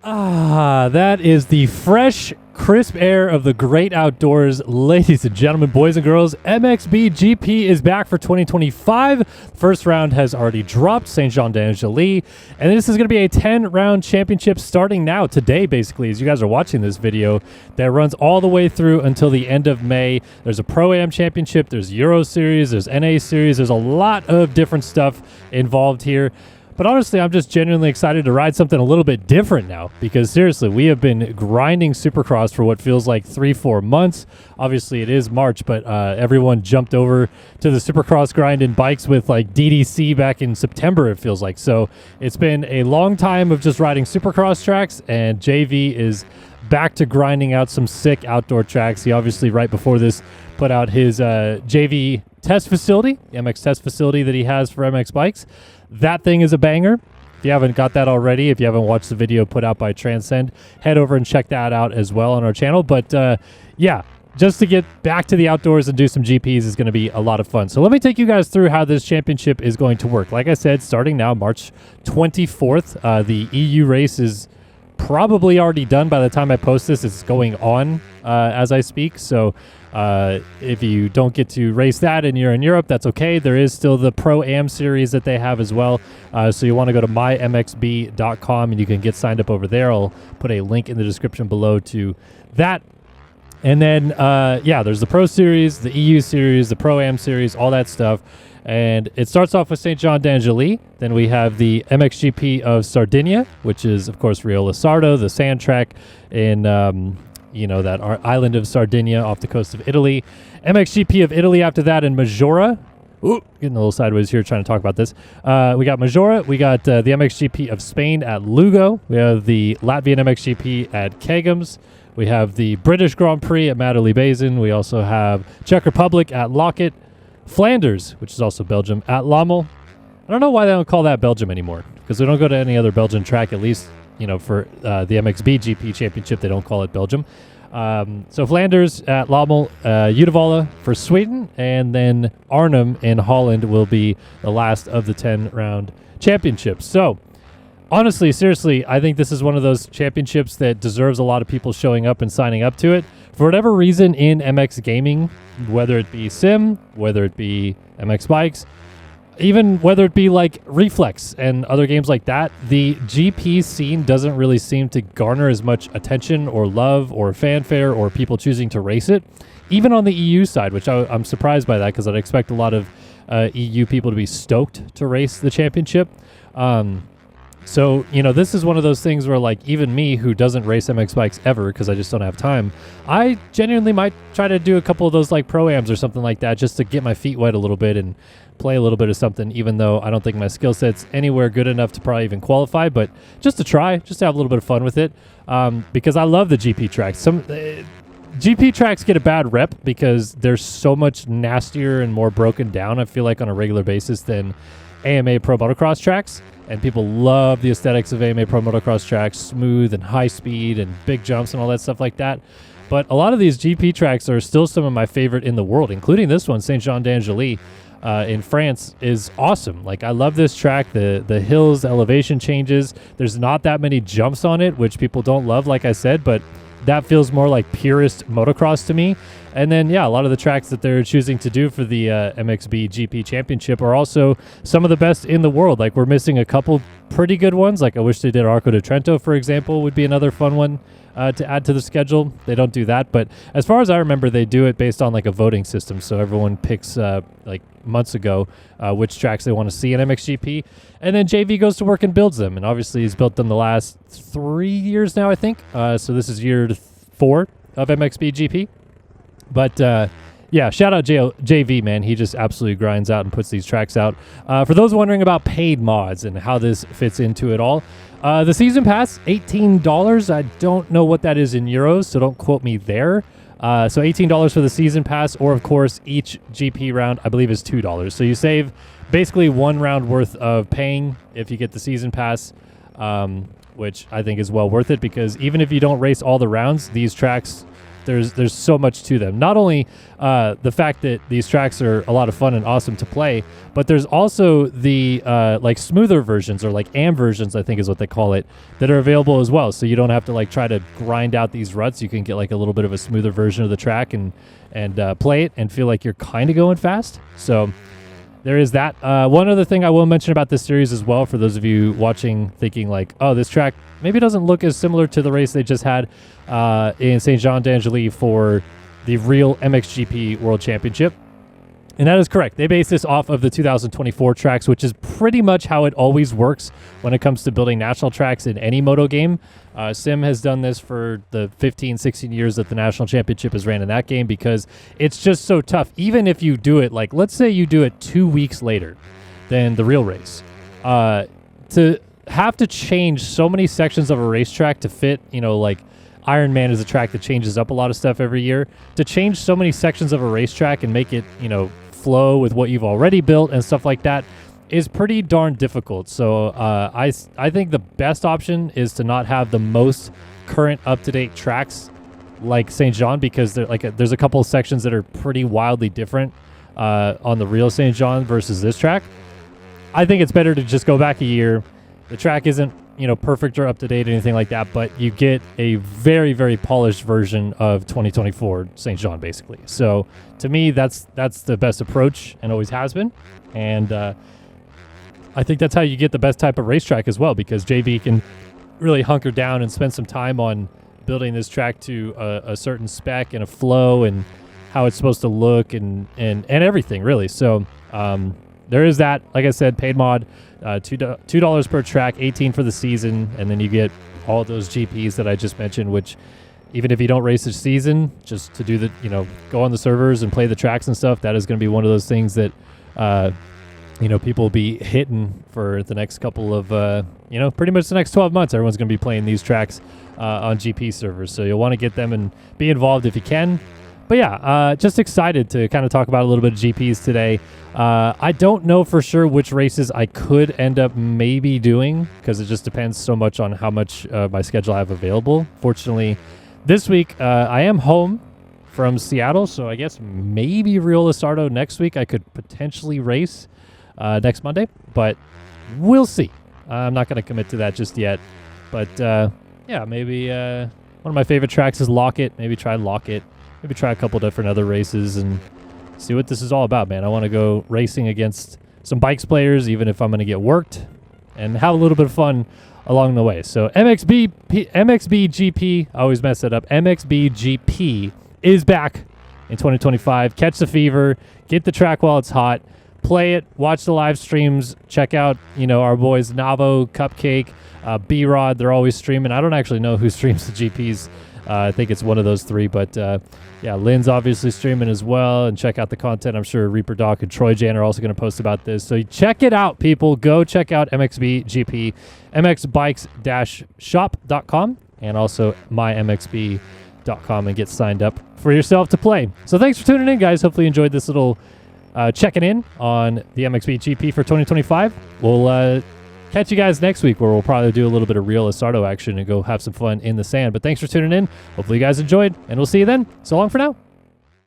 That is the fresh, crisp air of the great outdoors. Ladies and gentlemen, boys and girls, MXBGP is back for 2025. First round has already dropped, St. Jean-d'Angely, and this is going to be a 10-round championship starting now, today, basically, as you guys are watching this video, that runs all the way through until the end of May. There's a Pro-Am championship, there's Euro Series, there's NA Series, there's a lot of different stuff involved here. But honestly, I'm just genuinely excited to ride something a little bit different now because seriously, we have been grinding Supercross for what feels like 3-4 months. Obviously, it is March, but everyone jumped over to the Supercross grind in bikes with like DDC back in September, it feels like. So it's been a long time of just riding Supercross tracks, and JV is back to grinding out some sick outdoor tracks. He obviously, right before this, put out his JV test facility, the MX test facility that he has for MX bikes. That thing is a banger. If you haven't got that already, if you haven't watched the video put out by Transcend, head over and check that out as well on our channel. But yeah, just to get back to the outdoors and do some GPs is going to be a lot of fun. So let me take you guys through how this championship is going to work. Like I said, starting now, March 24th, the EU race is probably already done by the time I post this. It's going on as I speak. So if you don't get to race that and you're in Europe, that's okay. There is still the Pro-Am series that they have as well. So you want to go to mymxb.com and you can get signed up over there. I'll put a link in the description below to that. And then, yeah, there's the Pro Series, the EU Series, the Pro-Am Series, all that stuff. And it starts off with St. Jean-d'Angely. Then we have the MXGP of Sardinia, which is, of course, Riola Sardo, the sand track in, that island of Sardinia off the coast of Italy. MXGP of Italy after that in Majora. Ooh, getting a little sideways here trying to talk about this. We got Majora. We got the MXGP of Spain at Lugo. We have the Latvian MXGP at Kegums. We have the British Grand Prix at Madderley Basin. We also have Czech Republic at Locket. Flanders, which is also Belgium, at Lommel. I don't know why they don't call that Belgium anymore, because we don't go to any other Belgian track, at least, for the MXBGP championship, they don't call it Belgium. So Flanders at Lommel, Uddevalla for Sweden, and then Arnhem in Holland will be the last of the 10-round championships. So honestly, seriously, I think this is one of those championships that deserves a lot of people showing up and signing up to it. For whatever reason in MX gaming, whether it be Sim, whether it be MX bikes, even whether it be like Reflex and other games like that, the GP scene doesn't really seem to garner as much attention or love or fanfare or people choosing to race it. Even on the EU side, which I'm surprised by that because I'd expect a lot of EU people to be stoked to race the championship. So, this is one of those things where, like, even me, who doesn't race MX bikes ever because I just don't have time, I genuinely might try to do a couple of those, like, Pro-Ams or something like that just to get my feet wet a little bit and play a little bit of something, even though I don't think my skill set's anywhere good enough to probably even qualify, but just to try, just to have a little bit of fun with it, because I love the GP tracks. Some GP tracks get a bad rep because they're so much nastier and more broken down, I feel like, on a regular basis than AMA Pro Motocross tracks. And people love the aesthetics of AMA Pro Motocross tracks, smooth and high speed and big jumps and all that stuff like that. But a lot of these GP tracks are still some of my favorite in the world, including this one, St. Jean-d'Angely in France, is awesome. Like, I love this track. The hills, elevation changes. There's not that many jumps on it, which people don't love, like I said, but that feels more like purist motocross to me. And then, yeah, a lot of the tracks that they're choosing to do for the MXBGP championship are also some of the best in the world. Like, we're missing a couple pretty good ones. Like, I wish they did Arco di Trento, for example, would be another fun one to add to the schedule. They don't do that. But as far as I remember, they do it based on, like, a voting system. So everyone picks, like, months ago, which tracks they want to see in MXGP. And then JV goes to work and builds them. And obviously, he's built them the last 3 years now, I think. So this is year 4 of MXBGP. But, yeah, shout out JV, man. He just absolutely grinds out and puts these tracks out. For those wondering about paid mods and how this fits into it all, the season pass, $18. I don't know what that is in euros, so don't quote me there. So $18 for the season pass, or, of course, each GP round, I believe, is $2. So you save basically one round worth of paying if you get the season pass, which I think is well worth it because even if you don't race all the rounds, these tracks there's so much to them. Not only the fact that these tracks are a lot of fun and awesome to play, but there's also the like smoother versions, or like AM versions, I think is what they call it, that are available as well. So you don't have to like try to grind out these ruts. You can get like a little bit of a smoother version of the track and play it and feel like you're kind of going fast. So there is that. One other thing I will mention about this series as well, for those of you watching thinking like, oh, this track maybe doesn't look as similar to the race they just had in Saint Jean d'Angely for the real MXGP World Championship. And that is correct. They base this off of the 2024 tracks, which is pretty much how it always works when it comes to building national tracks in any moto game. Sim has done this for the 15, 16 years that the national championship has ran in that game, because it's just so tough. Even if you do it, like, let's say you do it 2 weeks later than the real race, to have to change so many sections of a racetrack to fit, you know, like Ironman is a track that changes up a lot of stuff every year. To change so many sections of a racetrack and make it, you know, flow with what you've already built and stuff like that is pretty darn difficult. So I think the best option is to not have the most current up-to-date tracks like Saint Jean, because there's a couple of sections that are pretty wildly different on the real Saint Jean versus this track. I think it's better to just go back a year. The track isn't, you know, perfect or up-to-date or anything like that, but you get a very, very polished version of 2024 Saint Jean, basically. So to me, that's the best approach and always has been. And I think that's how you get the best type of racetrack as well, because JV can really hunker down and spend some time on building this track to a certain spec and a flow and how it's supposed to look and everything, really. So there is that. Like I said, paid mod, $2 per track, 18 for the season, and then you get all those GPs that I just mentioned, which even if you don't race the season, just to do the, you know, go on the servers and play the tracks and stuff, that is going to be one of those things that you know, people will be hitting for the next couple of, you know, pretty much the next 12 months. Everyone's going to be playing these tracks on GP servers. So you'll want to get them and be involved if you can. But yeah, just excited to kind of talk about a little bit of GPs today. I don't know for sure which races I could end up maybe doing, because it just depends so much on how much my schedule I have available. Fortunately, this week I am home from Seattle, so I guess maybe Rio Lizardo next week I could potentially race next Monday, but we'll see. I'm not going to commit to that just yet. But yeah, maybe one of my favorite tracks is Lockett. Maybe try Lockett. Maybe try a couple different other races and see what this is all about, man. I want to go racing against some bikes players, even if I'm going to get worked, and have a little bit of fun along the way. So MXBGP, I always mess it up. MXBGP is back in 2025. Catch the fever. Get the track while it's hot. Play it. Watch the live streams. Check out, you know, our boys Navo, Cupcake, B-Rod. They're always streaming. I don't actually know who streams the GPs. I think it's one of those three, but yeah, Lynn's obviously streaming as well, and check out the content. I'm sure Reaper Doc and Troy Jan are also going to post about this. So check it out, people. Go check out MXBGP, mxbikes-shop.com, and also mymxb.com, and get signed up for yourself to play. So thanks for tuning in, guys. Hopefully you enjoyed this little checking in on the MXBGP for 2025. We'll catch you guys next week, where we'll probably do a little bit of Rio Lizardo action and go have some fun in the sand. But thanks for tuning in. Hopefully you guys enjoyed, and we'll see you then. So long for now.